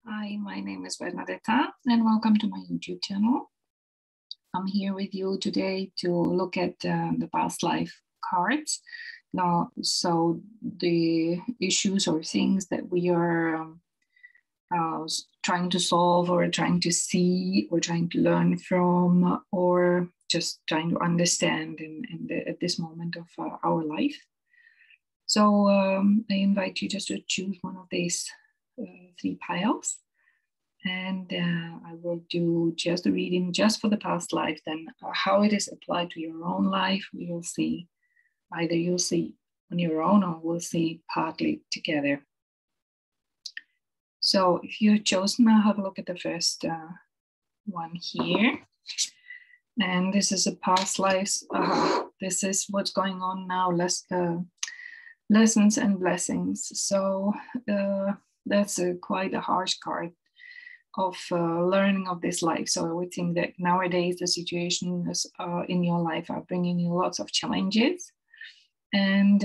Hi, my name is Bernadetta and welcome to my YouTube channel. I'm here with you today to look at the past life cards. Now, so the issues or things that we are trying to solve or trying to see or trying to learn from or just trying to understand at this moment of our life. So I invite you just to choose one of these three piles, and I will do just the reading just for the past life. Then how it is applied to your own life, we will see. Either you'll see on your own or we'll see partly together. So if you've chosen, I'll have a look at the first one here. And this is a past lives. This is what's going on now. Lessons and blessings. So that's quite a harsh card of learning of this life. So I would think that nowadays the situations in your life are bringing you lots of challenges, and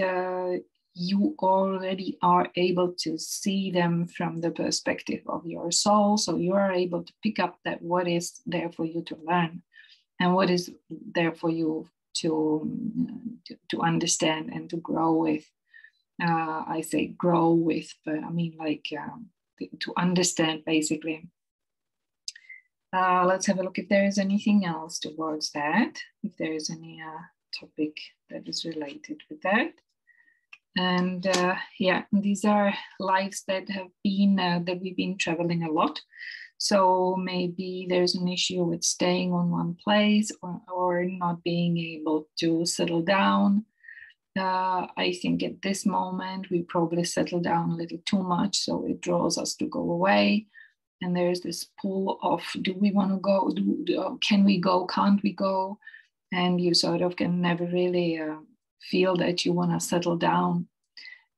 you already are able to see them from the perspective of your soul. So you are able to pick up that what is there for you to learn and what is there for you to understand and to grow with. I say grow with, but I mean like to understand basically. Let's have a look if there is anything else towards that, if there is any topic that is related with that. And yeah, these are lives that have been, that we've been traveling a lot. So maybe there's an issue with staying on one place or not being able to settle down. I think at this moment we probably settle down a little too much, so it draws us to go away. And there's this pull of, do we want to go? Can we go? Can't we go? And you sort of can never really feel that you want to settle down.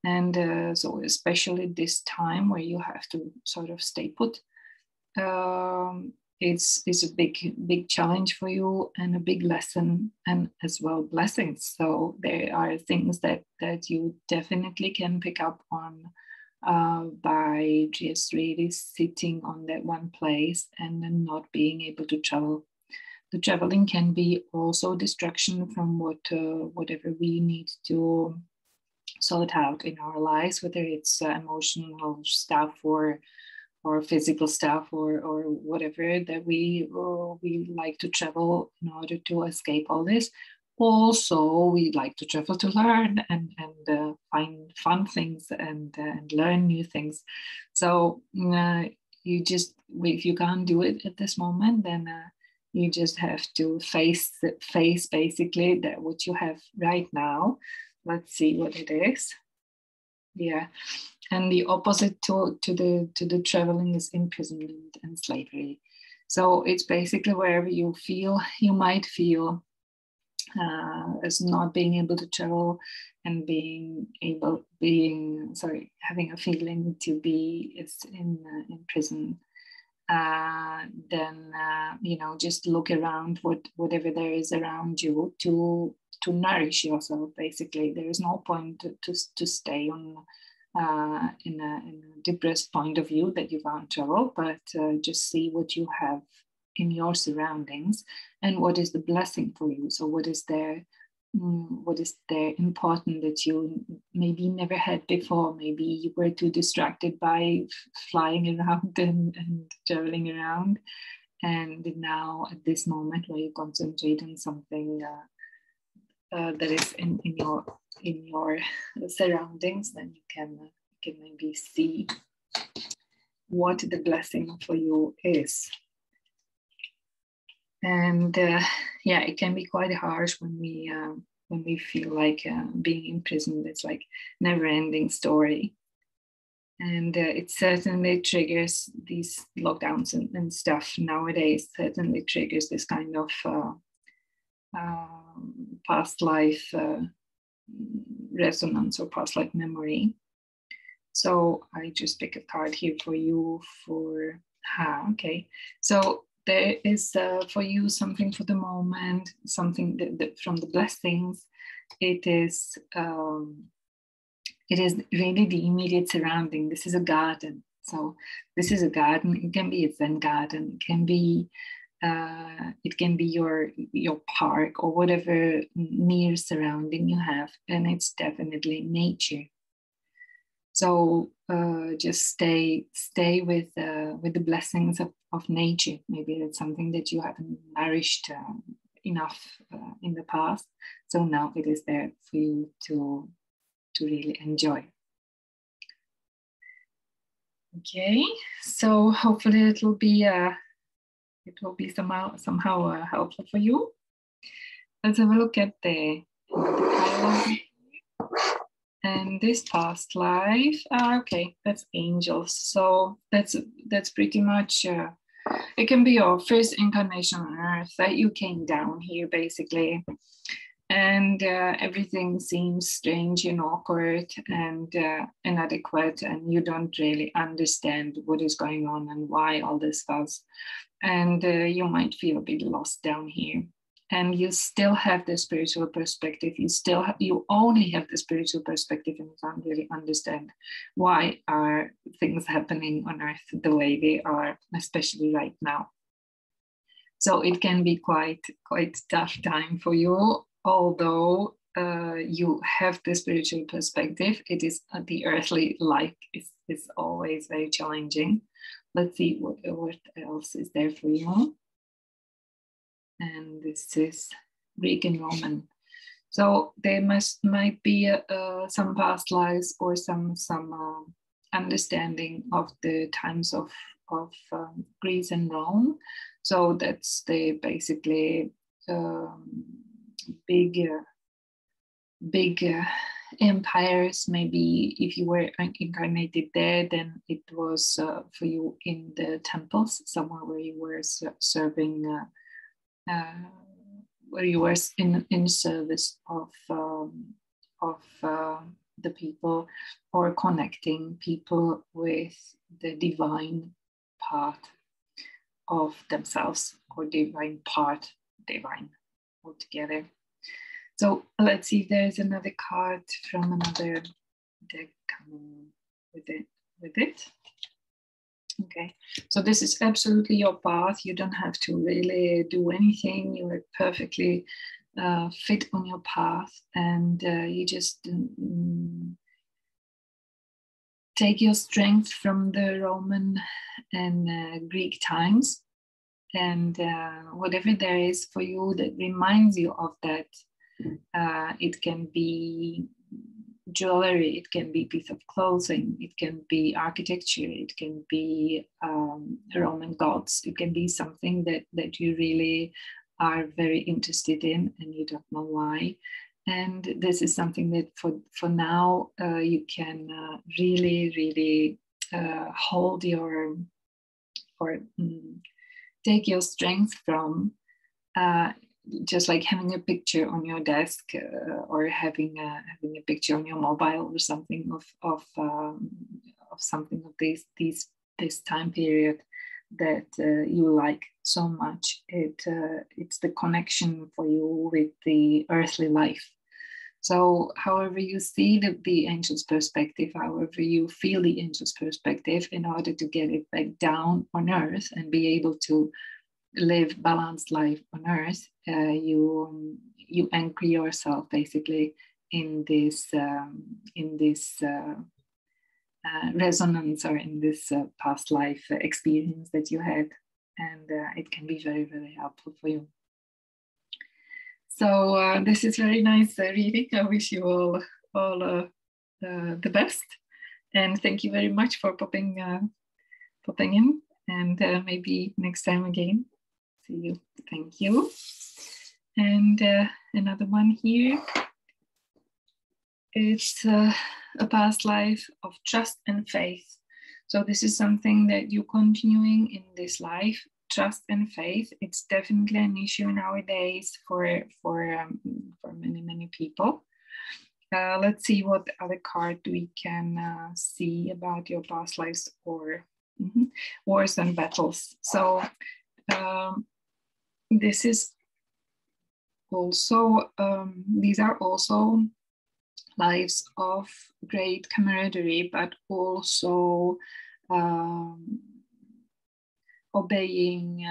And so especially this time where you have to sort of stay put, it's a big challenge for you and a big lesson, and as well blessings. So there are things that you definitely can pick up on by just really sitting on that one place and then not being able to travel. The traveling can be also distraction from whatever we need to sort out in our lives, whether it's emotional stuff or physical stuff or whatever that we like to travel in order to escape all this. Also, we like to travel to learn and find fun things and learn new things. So you just, if you can't do it at this moment, then you just have to face basically that what you have right now. Let's see what it is. Yeah, and the opposite to the traveling is imprisonment and slavery. So it's basically wherever you might feel as not being able to travel and having a feeling to be in prison. Then just look around whatever there is around you to nourish yourself. Basically, there is no point to stay on in a depressed point of view that you can't travel, but just see what you have in your surroundings and what is the blessing for you. So what is there important that you maybe never had before? Maybe you were too distracted by flying around and traveling around, and now at this moment where you concentrate on something that is in your surroundings, then you can maybe see what the blessing for you is. And yeah, it can be quite harsh when we feel like being imprisoned. It's like never-ending story, and it certainly triggers these lockdowns and stuff nowadays. Certainly triggers this kind of past life resonance or past life memory. So I just pick a card here for you for okay. So there is for you something for the moment, something that from the blessings. It is really the immediate surrounding. This is a garden. So this is a garden. It can be a Zen garden. It can be your park or whatever near surrounding you have, and it's definitely nature. So just stay with the blessings of nature. Maybe that's something that you haven't nourished enough in the past. So now it is there for you to really enjoy. Okay, so hopefully it will be somehow helpful for you. Let's have a look at the pile. And this past life, okay, that's angels. So that's pretty much, it can be your first incarnation on earth, that you came down here basically. And everything seems strange and awkward and inadequate, and you don't really understand what is going on and why all this fuss. And you might feel a bit lost down here. And you still have the spiritual perspective. You only have the spiritual perspective, and you don't really understand why are things happening on earth the way they are, especially right now. So it can be quite tough time for you, although you have the spiritual perspective. It is the earthly life is always very challenging. Let's see what else is there for you. And this is Greek and Roman. So there might be some past lives or some understanding of the times of Greece and Rome. So that's the basically big empires. Maybe if you were incarnated there, then it was for you in the temples, somewhere where you were serving. Where you were in service of the people, or connecting people with the divine part of themselves, or divine altogether. So let's see if there's another card from another deck coming with it. Okay, so this is absolutely your path. You don't have to really do anything. You are perfectly fit on your path, and you just take your strength from the Roman and Greek times, and whatever there is for you that reminds you of that. It can be jewelry, it can be a piece of clothing, it can be architecture, it can be Roman gods, it can be something that you really are very interested in and you don't know why. And this is something that for now you can really hold your, or take your strength from, just like having a picture on your desk or having a picture on your mobile or something of something of this time period that you like so much. It's the connection for you with the earthly life. So however you see the angel's perspective, however you feel the angel's perspective, in order to get it back down on earth and be able to live balanced life on earth, you anchor yourself basically in this resonance, or in this past life experience that you had, and it can be very, very helpful for you. So this is very nice reading. I wish you all the best, and thank you very much for popping in, and maybe next time again. See you. Thank you. And another one here. It's a past life of trust and faith. So this is something that you're continuing in this life. Trust and faith. It's definitely an issue nowadays for many people. Let's see what other card we can see about your past lives, or wars and battles. So this is also, these are also lives of great camaraderie, but also obeying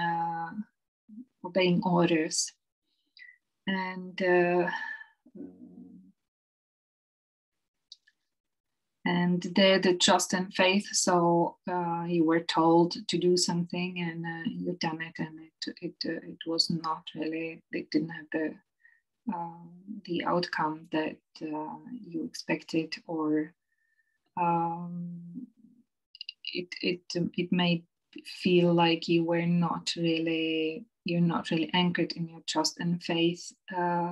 orders, and they're the trust and faith. So you were told to do something, and you've done it, and it was not really. It didn't have the outcome that you expected, or it made feel like you're not really anchored in your trust and faith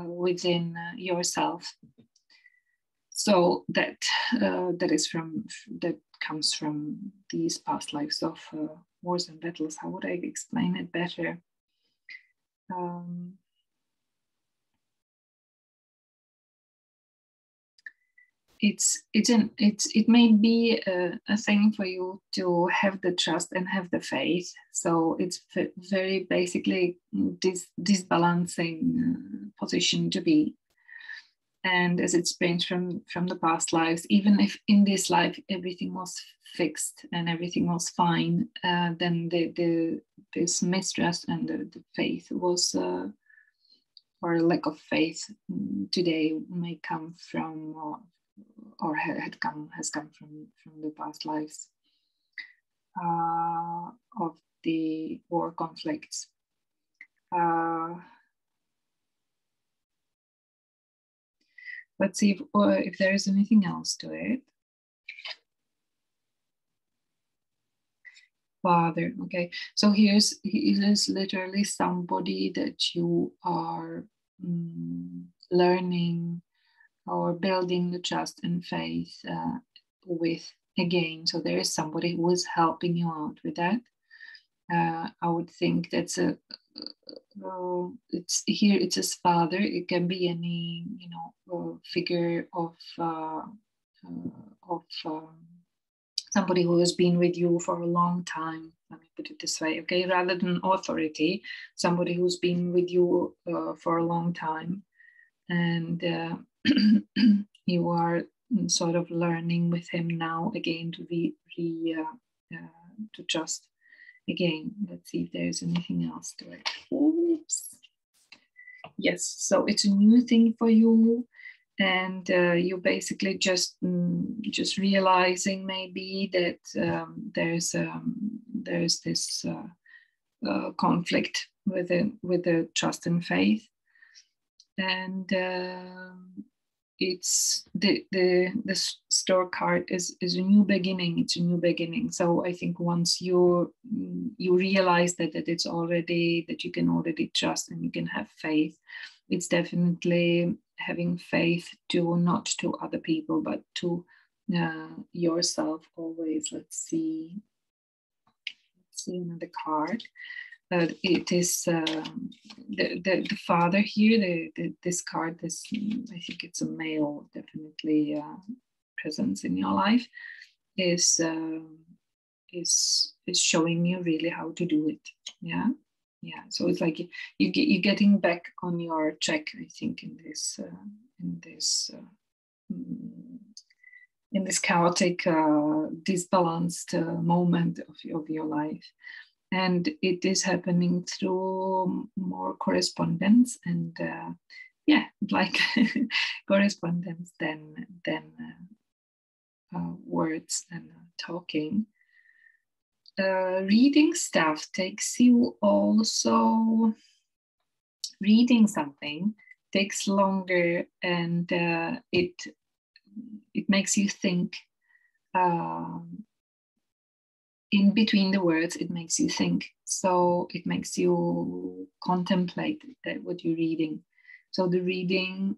within yourself. So that comes from these past lives of wars and battles. How would I explain it better? It may be a thing for you to have the trust and have the faith. So it's very basically this balancing position to be. And as it springs from the past lives, even if in this life everything was fixed and everything was fine, then this mistrust and the faith was, or lack of faith today may come from, or has come from the past lives of the war conflicts. Let's see if there is anything else to it. Father, okay. So here's literally somebody that you are learning or building the trust and faith with again. So there is somebody who is helping you out with that. I would think that's it's his father. It can be any figure of somebody who has been with you for a long time. Let me put it this way, okay? Rather than authority, somebody who's been with you for a long time, and you are sort of learning with him now again to to trust. Again, let's see if there's anything else to it. Oops. Yes, so it's a new thing for you, and you basically just realizing maybe that there's this conflict with the trust and faith, and it's the store card is a new beginning. It's a new beginning. So I think once you realize that it's already, that you can already trust and you can have faith, it's definitely having faith to not to other people but to yourself always. Let's see another card. It is the father here. This card, I think it's a male, definitely presence in your life, is showing you really how to do it. Yeah. So it's like you're getting back on your track. I think in this chaotic, disbalanced moment of your life. And it is happening through more correspondence and like correspondence than words and talking. Reading stuff takes you also, reading something takes longer, and it makes you think. In between the words, it makes you think. So it makes you contemplate what you're reading. So the reading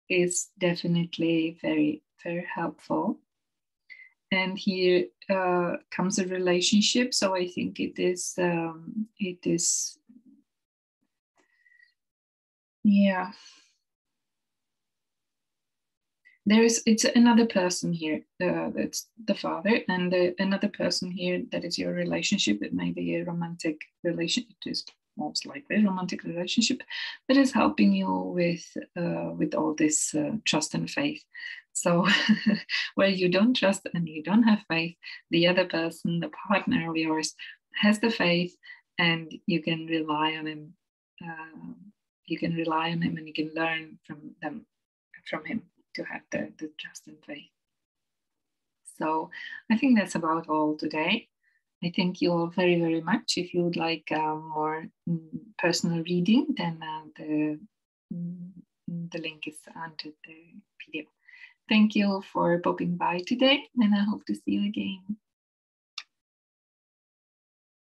is definitely very, very helpful. And here comes a relationship. So I think it is, yeah. It's another person here, that's the father, and another person here that is your relationship. It may be a romantic relationship. It is most likely a romantic relationship that is helping you with all this trust and faith. So where you don't trust and you don't have faith, the other person, the partner of yours, has the faith, and you can rely on him. You can rely on him, and you can learn from him, to have the trust and faith. So I think that's about all today. I thank you all very, very much. If you would like more personal reading, then the link is under the video. Thank you for popping by today, and I hope to see you again.